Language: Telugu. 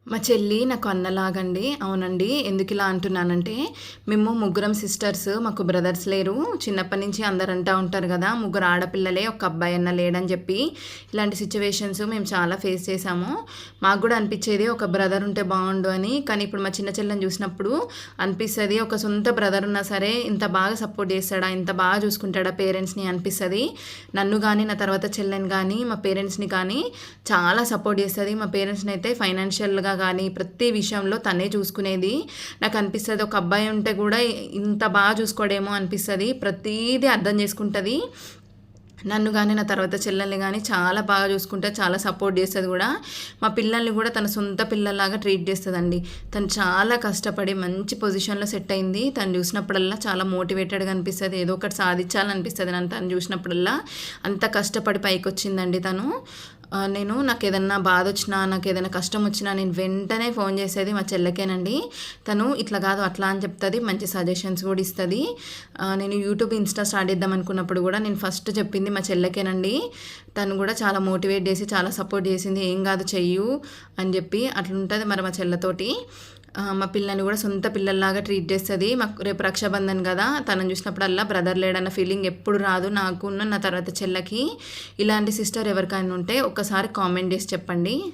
మా చెల్లి నాకు అన్నలాగండి. అవునండి. ఎందుకిలా అంటున్నానంటే, మేము ముగ్గురం సిస్టర్స్. మాకు బ్రదర్స్ లేరు. చిన్నప్పటి నుంచి అందరూ అంటా ఉంటారు గదా! ముగ్గురు ఆడపిల్లలే, ఒక అబ్బాయన్న లేడని జెప్పి. ఇలాంటి సిట్యుయేషన్స్ మేము చాలా ఫేస్ చేశాము. మాకు గూడా అనిపిచ్చేది ఒక బ్రదర్ ఉంటే బావుండు అని. కానీ ఇప్పుడు మా చిన్న చెల్లిని చూసినప్పుడు అనిపిస్తది. ఒక సొంత బ్రదర్ ఉన్నా సరే ఇంత బాగా సపోర్ట్ చేస్తాడా? ఇంత బాగా చూసుకుంటాడా పేరెంట్స్‌ని అనిపిస్తది. నన్ను గానీ, నా తర్వాత చెల్లెని గానీ, మా పేరెంట్స్‌ని కానీ చాలా సపోర్ట్ చేస్తది. మా పేరెంట్స్‌ని అయితే ఫైనాన్షియల్‌గా కానీ ప్రతి విషయంలో తనే చూసుకునేది. నాకు అనిపిస్తది ఒక అబ్బాయి ఉంటే కూడా ఇంత బాగా చూసుకోడేమో అనిపిస్తది. ప్రతీదీ అర్థం చేసుకుంటది. నన్ను కానీ, నా తర్వాత చెల్లెల్ని కానీ చాలా బాగా చూసుకుంటది. చాలా సపోర్ట్ చేస్తది కూడా. మా పిల్లల్ని కూడా తన సొంత పిల్లల్లాగా ట్రీట్ చేస్తదండి. తను చాలా కష్టపడి మంచి పొజిషన్‌లో సెట్ అయింది. తను చూసినప్పుడల్లా చాలా మోటివేటెడ్‌గా అనిపిస్తది. ఏదో ఒకటి సాధించాలనిపిస్తది నన్ను తను చూసినప్పుడల్లా. అంత కష్టపడి పైకొచ్చిందండి తను. నాకేదన్నా బాధొచ్చినా, నాకేదైనా కష్టం వచ్చినా నేను వెంటనే ఫోన్ చేసేది మా చెల్లెకేనండి. తను ఇట్లా కాదు అట్లా అని చెప్తది. మంచి సజెషన్స్ కూడా ఇస్తది. నేను యూట్యూబ్, ఇన్‌స్టా స్టార్ట్ చేద్దాం అనుకున్నప్పుడు కూడా నేను ఫస్ట్ చెప్పింది మా చెల్లెకేనండి. తను కూడా చాలా మోటివేట్ చేసి చాలా సపోర్ట్ చేసింది. ఏం కాదు చెయ్యు అని చెప్పి. అట్లుంటది మరి మా చెల్లెతోటి. మా పిల్లని కూడా సొంత పిల్లల్లాగా ట్రీట్ చేస్తది. మాకు రేపు రక్షాబంధన్ కదా! తనని చూసినప్పుడల్లా బ్రదర్ లేడన్న ఫీలింగ్ ఎప్పుడు రాదు నాకును, నా తర్వాత చెల్లెకి. ఇలాంటి సిస్టర్ ఎవరికైనా ఉంటే ఒక్కసారి కామెంట్ చేసి చెప్పండి.